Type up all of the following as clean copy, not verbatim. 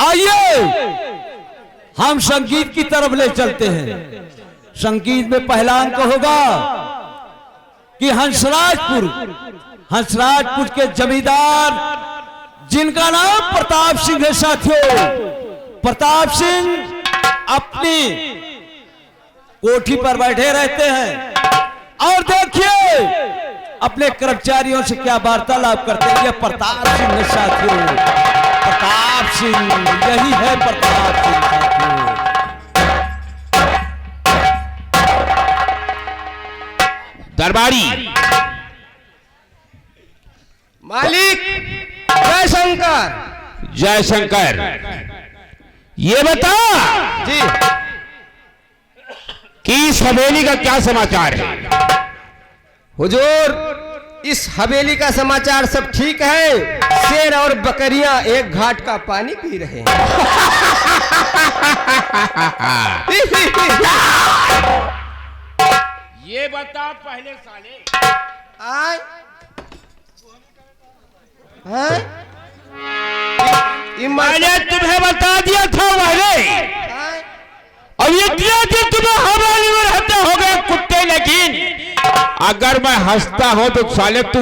आइए हम संगीत की तरफ ले चलते हैं। संगीत में पहला अंक होगा कि हंसराजपुर के जमींदार जिनका नाम प्रताप सिंह है साथियों। प्रताप सिंह अपनी कोठी पर बैठे रहते हैं और देखिए अपने कर्मचारियों से क्या वार्तालाप करते हैं। ये प्रताप सिंह है साथियों, प्रताप सिंह, यही है प्रताप सिंह साथियों। दरबारी मालिक जय शंकर। जय शंकर। ये बता जी कि इस हवेली का क्या समाचार है? हुजूर, इस हवेली का समाचार सब ठीक है। शेर और बकरियां एक घाट का पानी पी रहे हैं। ये बता पहले साले आय आय मैंने तुम्हें बता दिया था पहले, और ये दिया कि तुम्हें हवेली में रहते हो गए कुत्ते। लेकिन अगर मैं हंसता हूं तो साले तू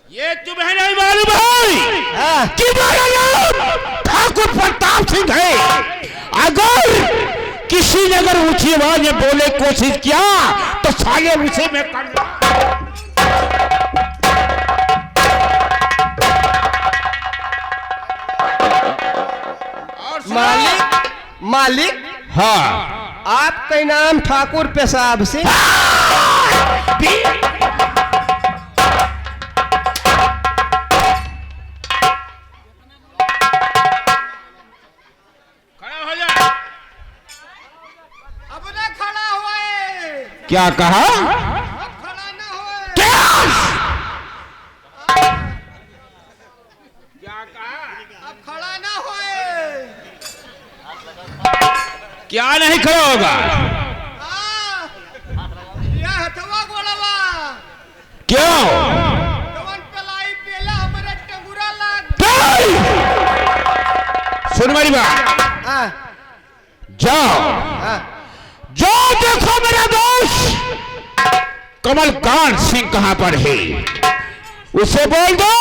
ये तुम्हें नहीं मालूम है कि मेरा नाम ठाकुर प्रताप सिंह है। अगर किसी ने अगर ऊंची आवाज में बोले कोशिश किया तो साले उसे मैं कर मालिक हाँ आपका नाम ठाकुर पेशाब सिंह। क्या कहा? खड़ा ना होए। क्या कहा? अब खड़ा ना होए। क्या नहीं खड़ा होगा? यह हथवा गोड़वा क्यों? जवन पलाई पेला हमरे टंगुरा लाग। सुन मेरी बात, जाओ जो देखो मेरा दोस्त कमलकांत सिंह कहां पर है, उसे बोल दो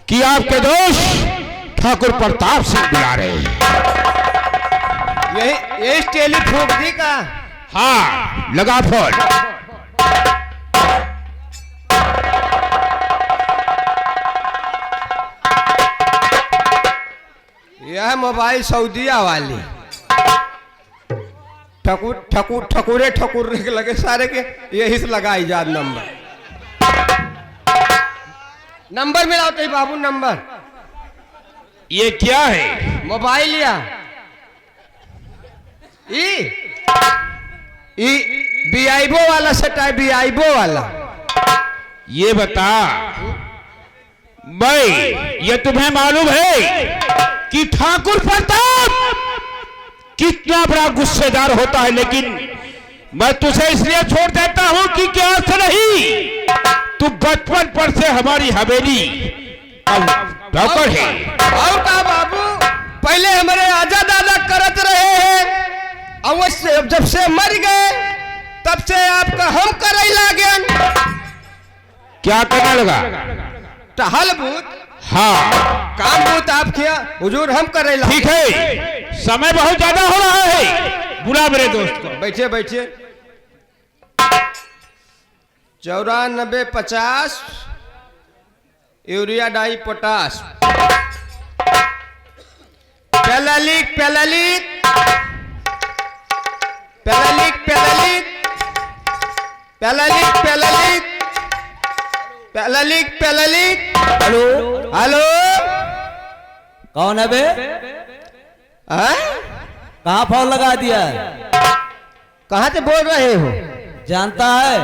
कि आपके दोस्त ठाकुर प्रताप सिंह बुला रहे हैं। यही टेलीफोन दी का। हाँ लगा फोन। यह मोबाइल सऊदीया वाली ठकुरे के लगे सारे के यही से लगा इजाद नंबर मिलाओ तो बाबू नंबर। ये क्या है? मोबाइल या बीआईबो वाला सेट है, बीआईबो वाला। ये बता भाई, ये तुम्हें मालूम है कि ठाकुर प्रताप कितना बड़ा गुस्सेदार होता है? लेकिन मैं तुझे इसलिए छोड़ देता हूं कि क्या से नहीं, तू बचपन पर से हमारी हवेली नौकर है। और का बाबू पहले हमारे आजा दादा करत रहे हैं, अवश्य जब से मर गए तब से आपका हम करे लागे। क्या करने लगा? टहल बूत। हाँ काम बूत आप किया हुजूर, हम करे लागे। ठीक है, समय बहुत ज्यादा हो रहा है, बुला मेरे दोस्त को। बैठिए बैठिए। 9450 यूरिया डाई पोटास। पेलालिक पेलालिक पेलालिक पेलालिक पेलालिक पेलालिक पेलालिक पेलालिक। हेलो हेलो, कौन है बे? कहाँ फोन लगा दिया है? कहाँ से बोल रहे हो? जानता है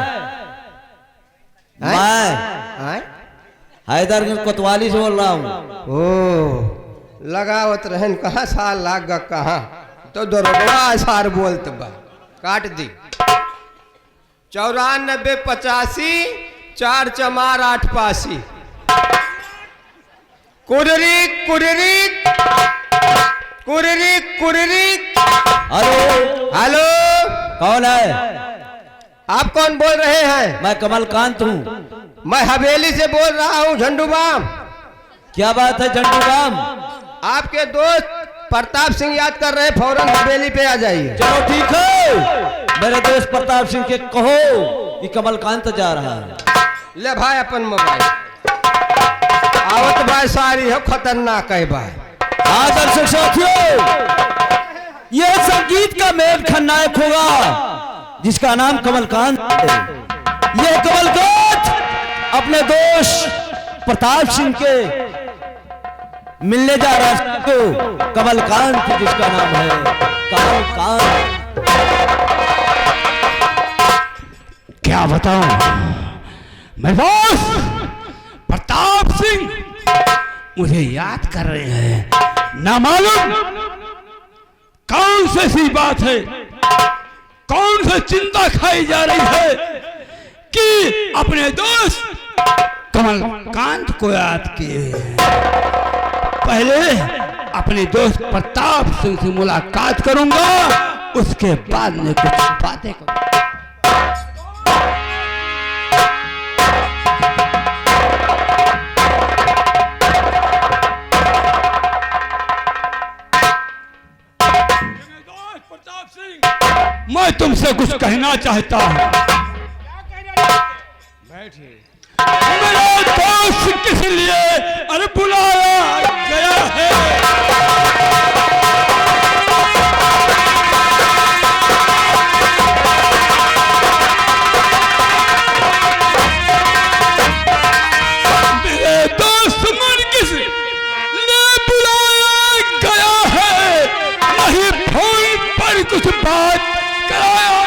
मैं हैदर कोतवाली से बोल रहा हूँ। ओ लगावत रहन कहाँ साल लाग कहाँ तो दरोगा सार बोलत बा काट दी। 9485 4 चमार 8 पासी। कुररी कुररी कुररी कुररी। हेलो, हेलो, कौन है? आप कौन बोल रहे हैं? मैं कमलकांत हूँ। मैं हवेली से बोल रहा हूँ, झंडू बाम। क्या बात है झंडू राम? आपके दोस्त प्रताप सिंह याद कर रहे हैं, फौरन हवेली पे आ जाइए। चलो ठीक है, मेरे दोस्त प्रताप सिंह के कहो कि कमलकांत जा रहा है। ले भाई अपन मोबाइल। आवत भाई सारी है, खतरनाक है भाई। हाँ दर्शक साथियों, यह संगीत का मेन खलनायक होगा जिसका नाम कमलकांत है। यह कमलकांत अपने दोस्त प्रताप सिंह के मिलने जा रहा है। तो कमलकांत जिसका नाम है कमलकांत। क्या बताऊं, मेरे दोस्त प्रताप सिंह मुझे याद कर रहे हैं। ना मालूम कौन सी ऐसी बात है, कौन सी चिंता खाई जा रही है कि अपने दोस्त कमलकांत को याद किए। पहले अपने दोस्त प्रताप सिंह से मुलाकात करूंगा, उसके बाद में कुछ बातें करूंगा। मैं तुमसे कुछ कहना चाहता हूं। मेरा दोस्त किस लिए अरे बुलाया गया है? मेरे दोस्त मन किस लिए बुलाया गया है? नहीं फोन पर कुछ बात कराया।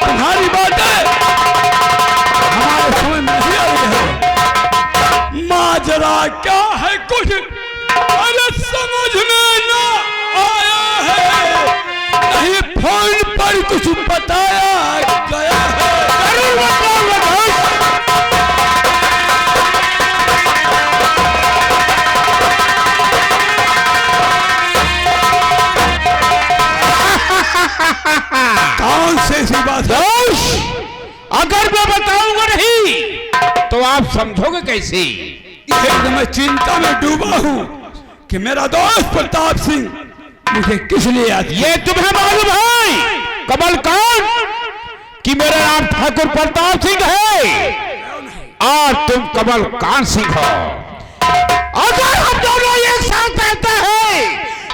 तुम्हारी बातें हमारे समझ में नहीं आ रही है। माजरा क्या है कुछ अरे समझ में ना आया है। नहीं फोन पर कुछ बताया गया है। जरूर बताऊंगा दोस्त। कौन सी ऐसी बात है? अगर मैं बताऊंगा नहीं तो आप समझोगे कैसे? मैं चिंता में डूबा हूं कि मेरा दोस्त प्रताप सिंह मुझे किस लिए याद। ये तुम्हें मालूम है कमलकांत कि मेरा नाम ठाकुर प्रताप सिंह है और तुम कमलकांत सिंह हो। अगर हम दोनों एक साथ रहते हैं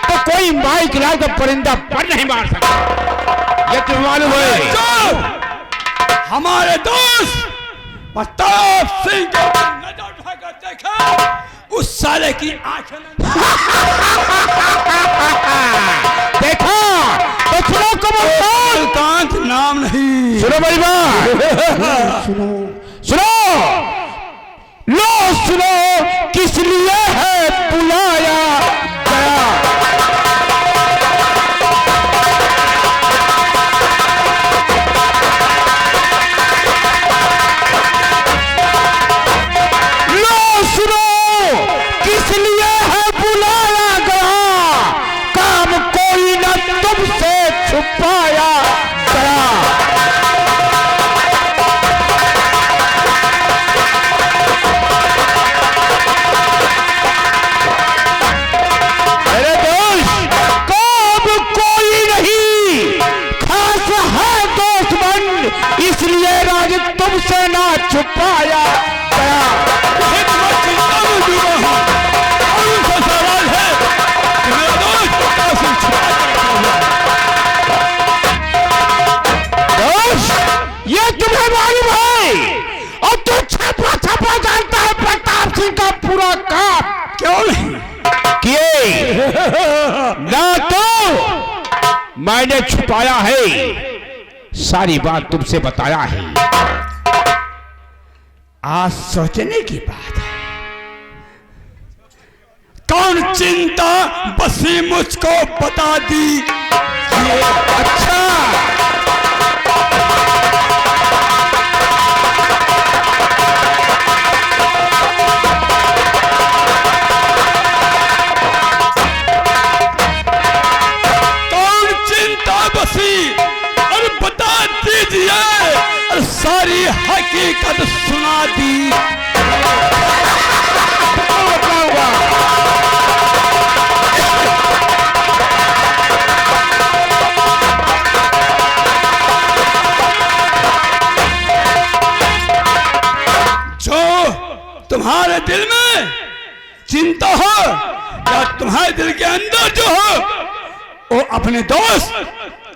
तो कोई माइक लाल का परिंदा पर नहीं मार सकता। ये तुम्हें मालूम है? हमारे दोस्त प्रताप सिंह को नजर उठाकर देखा, उस साले की आंखें देखा तो सुनो कमलकांत नाम नहीं। सुनो मेरी बात, सुनो लो सुनो किस लिए है बुलाया गया। किस लिए है बुलाया गया, काम कोई न तुमसे छुपाया गया। मेरे दोस्त काम कोई नहीं, खास है दोस्त बंद, इसलिए राज तुमसे ना छुपाया गया। ये तुम्हें मालूम है और तू छपा छपा जानता है प्रताप सिंह का पूरा काम क्यों नहीं किए? ना तो मैंने छुपाया है, सारी बात तुमसे बताया है। आज सोचने की बात है। कौन चिंता बसी मुझको बता दी। अच्छा, कौन चिंता बसी और बता दीजिए और सारी हकीकत सुना दी। बताऊंगा। जो तुम्हारे दिल में चिंता हो या तुम्हारे दिल के अंदर जो हो वो अपने दोस्त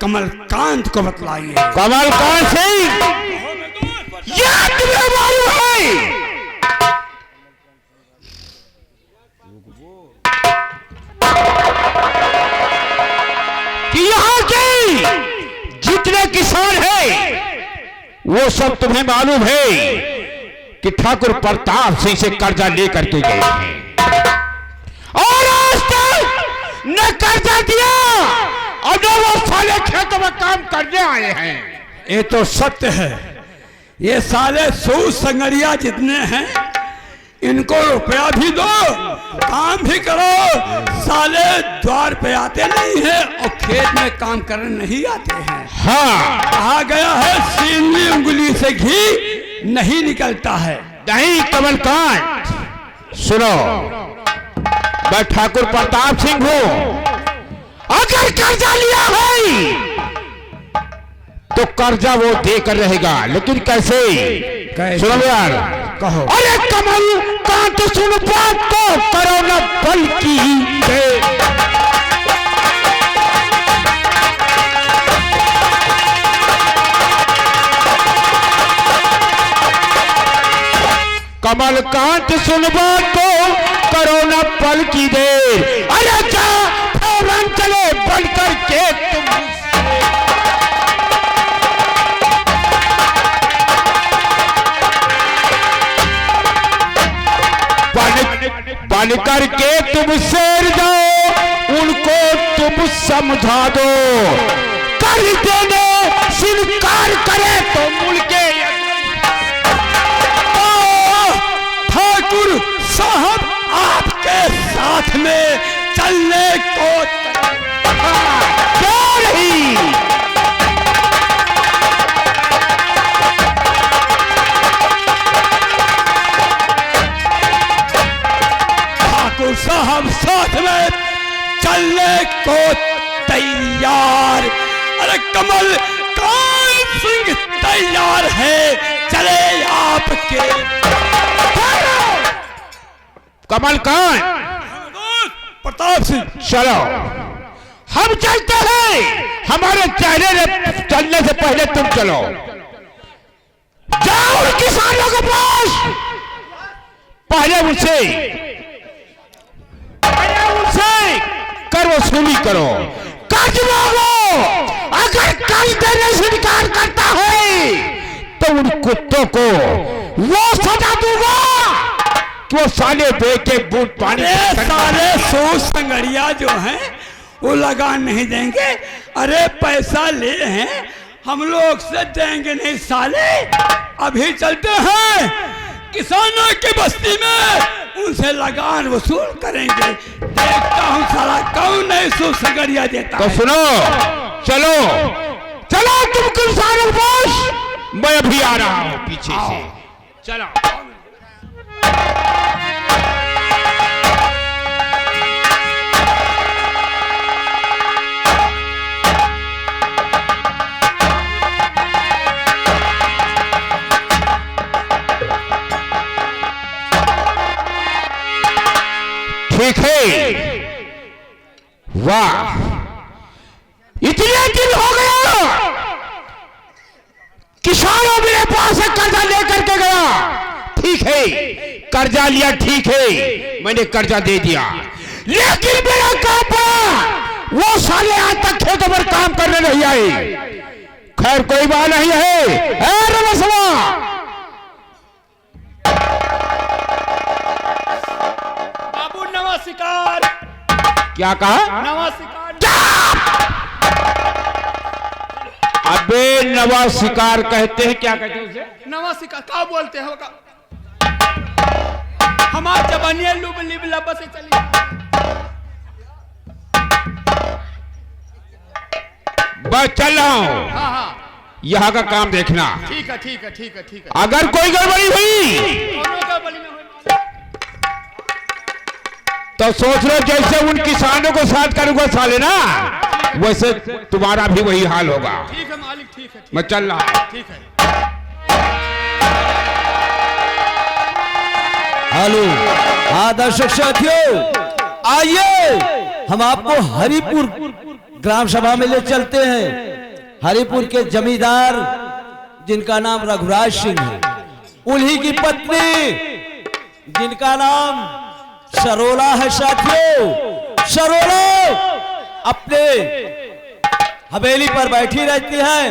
कमलकांत को बतलाइए। कमलकांत सिंह, यह तुम्हें मालूम है कि यहाँ के जितने किसान हैं वो सब तुम्हें मालूम है कि ठाकुर प्रताप सिंह से कर्जा लेकर के गए हैं और आज तक न कर्जा दिया और न वो साले खेतों में काम करने आए हैं। ये तो सत्य है। ये साले सूद संगरिया जितने हैं इनको रुपया भी दो, काम भी करो, साले द्वार पे आते नहीं है और खेत में काम करने नहीं आते हैं। हाँ, कहा गया है सीधी उंगली से घी नहीं निकलता है। नहीं कमलकांत, सुनो, मैं ठाकुर प्रताप सिंह हूं। अगर कर्जा लिया है तो कर्जा वो देकर रहेगा, लेकिन कैसे? सुनो यार, कहो। अरे कमलकांत सुन बात तो करो न बल्कि कमलकांत सुन बात तो करो न पल की देर। अरे जा फौरन चले बनकर के तुम बन करके तुम शेर जाओ, उनको तुम समझा दो। कर देने स्वीकार करे तो मुल्के ठाकुर साहब आपके साथ में चलने को क्यों नहीं? ठाकुर साहब साथ में चलने को तैयार। अरे कमलकांत सिंह तैयार है, चले आपके। कमलकांत प्रताप सिंह, चलो हम चलते हैं। हमारे चलने से पहले तुम चलो, जाओ उन किसानों के पास, पहले उनसे कर वसूली करो, कर्ज मांगो। अगर कर्ज देने से इनकार करता है तो उन कुत्तों को वो सजा दूंगा कि वो साले बेटे बूट पानी। साले सूद संगड़िया जो हैं वो लगान नहीं देंगे। अरे पैसा ले हैं, हम लोग से देंगे नहीं साले। अभी चलते हैं किसानों की बस्ती में, उनसे लगान वसूल करेंगे। देखता हूँ साला कौन नहीं सूद संगड़िया देता तो है। सुनो, चलो चलो तुम किसानों के पास, मैं अभी आ रहा हूं पीछे से। चलो ठीक है। वाह, इतने दिन हो गया किसानों मेरे पास से कर्जा लेकर के गया। ठीक है, कर्जा लिया, ठीक है, मैंने कर्जा दे दिया, लेकिन मेरा काम पड़ा। वो साले आज तक खेतों पर काम करने नहीं आए। खैर कोई बात नहीं है। रमसवा क्या कहा? नवा शिकार। अबे नवा शिकार कहते हैं, क्या कहते हैं उसे? नवा शिकार का बोलते हैं का? हमार जबानिया लुब लिब लब से चली। बस चल रहा हूं, हाँ हाँ यहाँ का काम देखना। ठीक है ठीक है ठीक है ठीक है। अगर कोई गड़बड़ी हुई दोनों का बलि में हुई। तो सोच लो जैसे उन किसानों को साथ करूंगा साले ना, वैसे तुम्हारा भी वही हाल होगा। ठीक है मालिक, ठीक है मैं चल रहा हूं। ठीक है। हेलो हाँ दर्शक साथियों, आइए हम आपको हरिपुर ग्राम सभा में ले चलते हैं। हरिपुर के जमींदार जिनका नाम रघुराज सिंह है, उन्हीं की पत्नी जिनका नाम सरोला है। साथियों, सरोला अपने हवेली पर बैठी रहती है।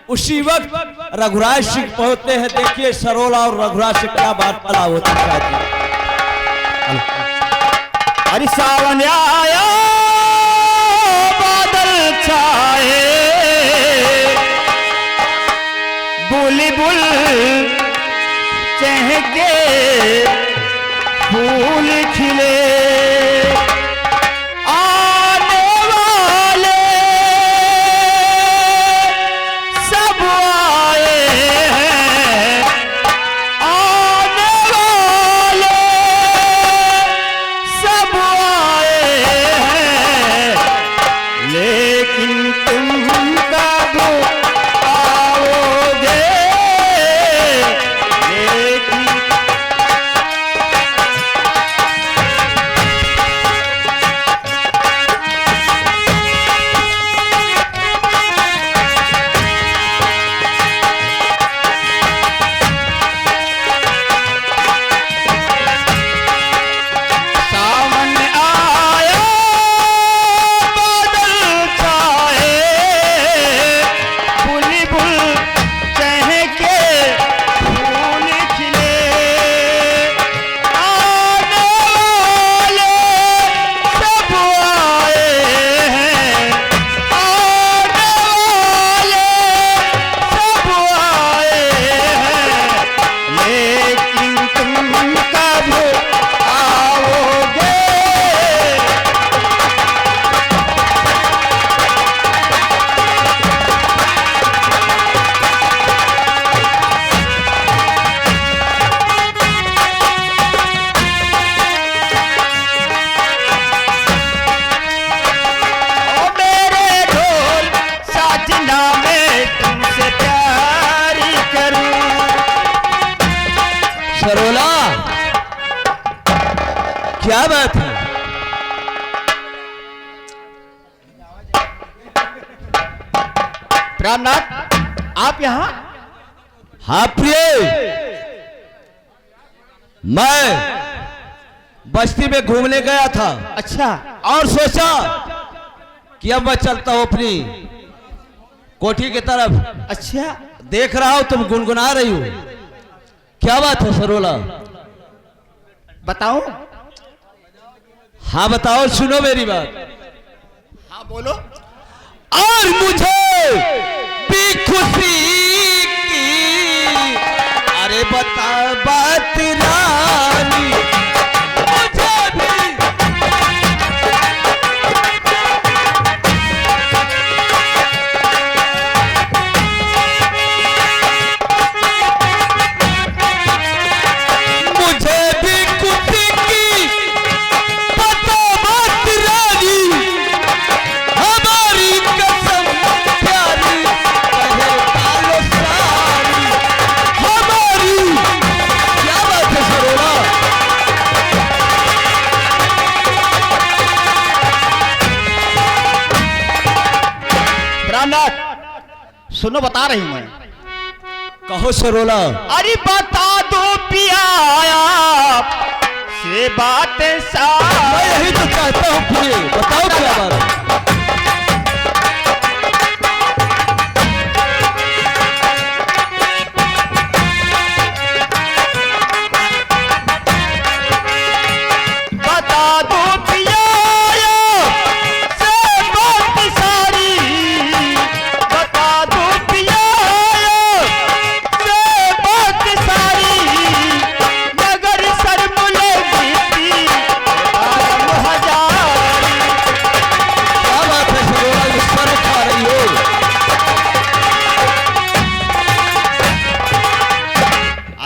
उसी वक्त रघुराज सिंह पहुंचते हैं। देखिए सरोला और रघुराज से क्या बात पला होती है। अरे सावन आया बादल छाए, बुलबुल चहके फूल खिले, आने वाले सब आए हैं, आने वाले सब आए हैं, लेकिन तुम कब आओगे, लेकिन सावन आया बादल छाए, बुलबुल चहके फूल खिले, आने वाले सब आए हैं, आने वाले सब आए हैं, लेकिन तुम कब आओगे। ओ मेरे ढोल साजना, मैं तुमसे प्यार करूं। सरोला क्या बात है? प्राणनाथ, आप यहाँ? हाँ प्रिय, मैं बस्ती में घूमने गया था अच्छा, और सोचा कि अब मैं चलता हूं अपनी कोठी की तरफ। अच्छा, देख रहा हूं तुम गुनगुना रही हो, क्या बात है सरोला? बताऊं? हाँ बताओ, सुनो मेरी बात। हाँ बोलो। और मुझे भी खुशी की, अरे बता बात रानी, मुझे भी मुझे भी खुशी की, बता बात रानी, हमारी कसम प्यारी, कहे कालो सारी, हमारी। क्या बात है सरोला? प्राणनाथ, सुनो, बता रही हूं मैं। कहो सरोला। अरे बता दो पिया से बातें मैं सारी, यही तो चाहता हूँ प्रिय, बताओ क्या बात है? बता दो पिया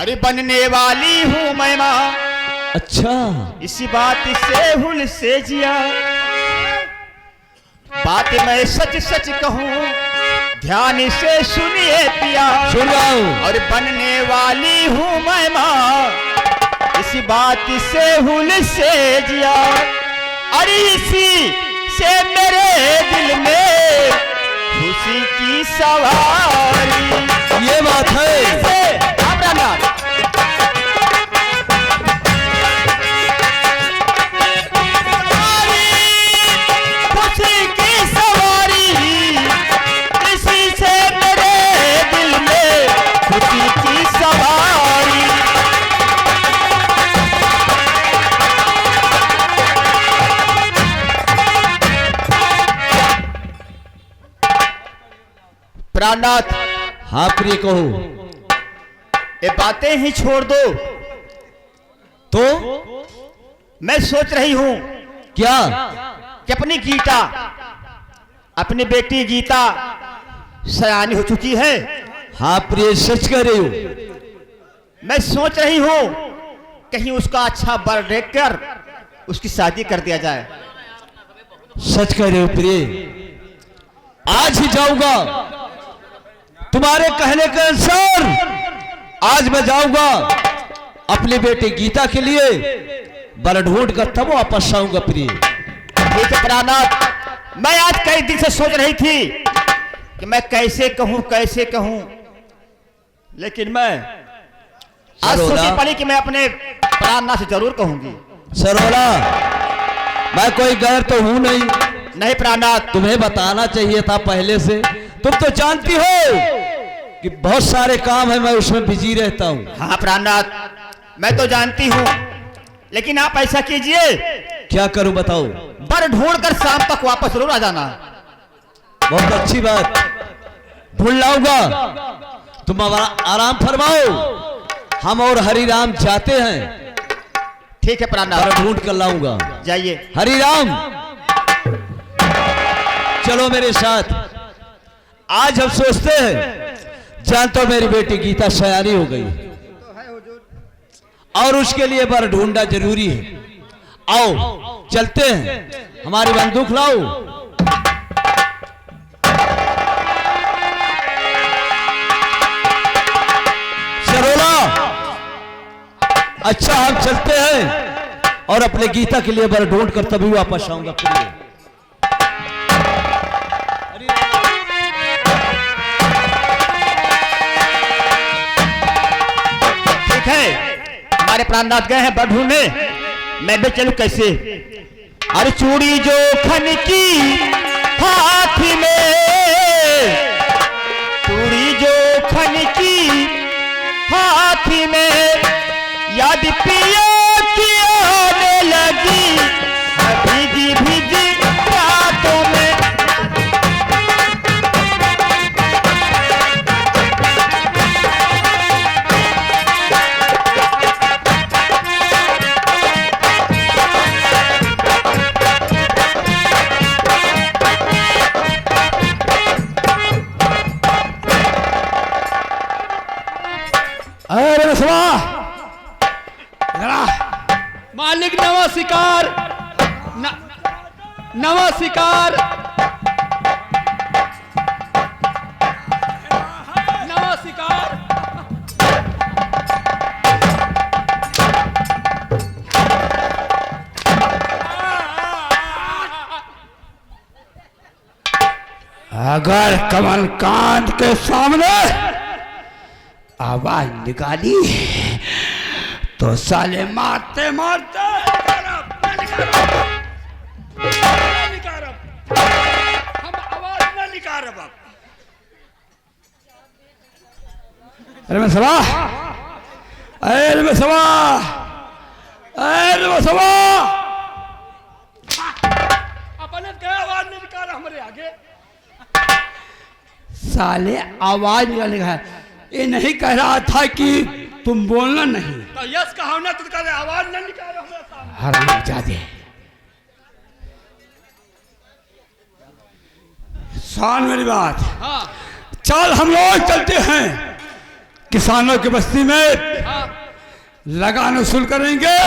अरे बनने वाली हूँ मैं माँ, अच्छा, इसी बात से हुल से जिया। बात मैं सच सच कहूँ, ध्यान से सुनिए पिया। सुन रहा हूँ। और बनने वाली हूँ मैं माँ, इसी बात से हुल से जिया। अरे इसी से मेरे दिल में खुशी की सवारी। ये बात है। खुशी की सवारी, इसी से मेरे दिल में खुशी की सवारी। प्राणनाथ, हाँ प्रिय कहो। ये बातें ही छोड़ दो। तो मैं सोच रही हूँ क्या? कि अपनी गीता, अपनी बेटी गीता सयानी हो चुकी है। हाँ प्रिय, सच कह रही हो। मैं सोच रही हूँ कहीं उसका अच्छा बर देखकर उसकी शादी कर दिया जाए। सच कह रहे हो प्रिय, आज ही जाऊंगा। तुम्हारे कहने के अनुसार आज मैं जाऊंगा अपनी बेटी गीता के लिए बर ढूंढ कर तब वापस आऊंगा प्रिय। ठीक है प्राणनाथ, मैं आज कई दिन से सोच रही थी कि मैं कैसे कहूं, लेकिन मैं आज सरोला। सोची पड़ी कि मैं अपने प्राणनाथ से जरूर कहूंगी। सरोला, मैं कोई गैर तो हूं नहीं। नहीं प्राणनाथ, तुम्हें बताना चाहिए था पहले से। तुम तो जानती हो कि बहुत सारे काम है, मैं उसमें बिजी रहता हूँ। हाँ प्राणनाथ, मैं तो जानती हूँ, लेकिन आप ऐसा कीजिए, क्या करूं बताओ? बर ढूंढकर शाम तक वापस जरूर आ जाना। बहुत अच्छी बात, ढूंढ लाऊंगा। तुम आराम फरमाओ, हम और हरिराम जाते हैं। ठीक है प्राणनाथ, बर ढूंढ कर लाऊंगा। जाइए। हरिराम, चलो मेरे साथ। आज हम सोचते हैं, जानते हो मेरी बेटी गीता सयानी हो गई और उसके लिए बर ढूंढना जरूरी है। आओ चलते हैं, हमारी बंदूक लाओ। सरोला, अच्छा हम चलते हैं और अपने गीता के लिए बर ढूंढ कर तभी वापस आऊंगा प्रिय। हमारे प्राणनाथ गए हैं बर ढूंढने, मैं भी चलूं कैसे? अरे चूड़ी जो खन की हाथ में, चूड़ी जो खन की हाथ में, याद पिया की आने लगी भीगी भीगी रातों में। मालिक नवा शिकार, नवा शिकार, नवा शिकार। अगर कमल कांत के सामने आवाज निकाली तो साले मारते मारते हम आवाज न निकाल रहे। अरे मैं सवा, अरे मैं सवा, अरे मैं सवा। अपने क्या आवाज नहीं निकाल हमारे आगे? साले आवाज निकालने का है, ये नहीं कह रहा था कि तुम बोलना नहीं। तो यस कहा ना, तो कह आवाज न निकाल हमारे सामने। हराम जादे, सुन मेरी बात। हाँ, चल हम लोग चलते हैं, किसानों की बस्ती में हाँ लगान वसूल करेंगे।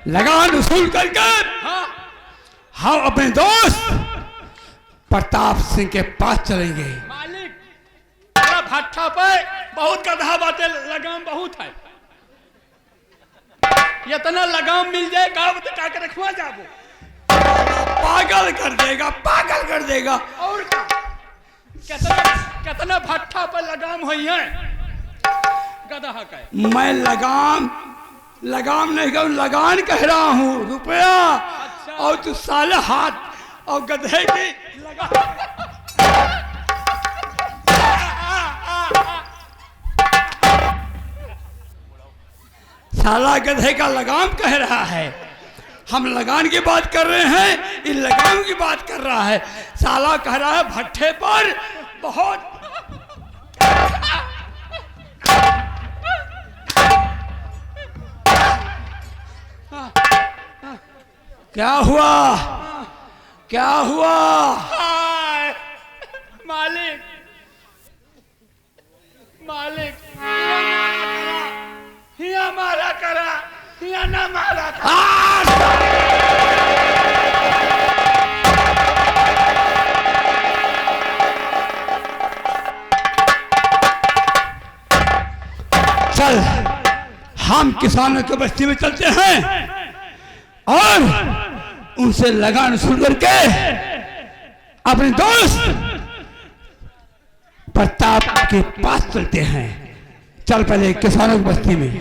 लगान वसूल करके हाँ हम अपने दोस्त प्रताप सिंह के पास चलेंगे। मालिक तेरा भट्ठा पे बहुत गधा बातें लगाम बहुत है। इतना लगाम मिल जाए का का के रखवा जाबो। पागल कर देगा, पागल कर देगा। और का कितना कितना भट्ठा पे लगाम होई है गधा का है। मैं लगाम नहीं कहूँ, लगान कह रहा हूँ, रुपया। और तू साले हाथ और गधे की साला गधे का लगाम कह रहा है। हम लगान की बात कर रहे हैं, इन लगाम की बात कर रहा है। साला कह रहा है भट्ठे पर बहुत क्या हुआ, क्या हुआ? हाय, मालिक मालिक हिया मारा करा हिया ना मारा करा। चल हम किसानों की बस्ती में चलते हैं और उनसे लगान वसूल करके अपने दोस्त प्रताप के पास चलते हैं। चल पहले किसानों की बस्ती में।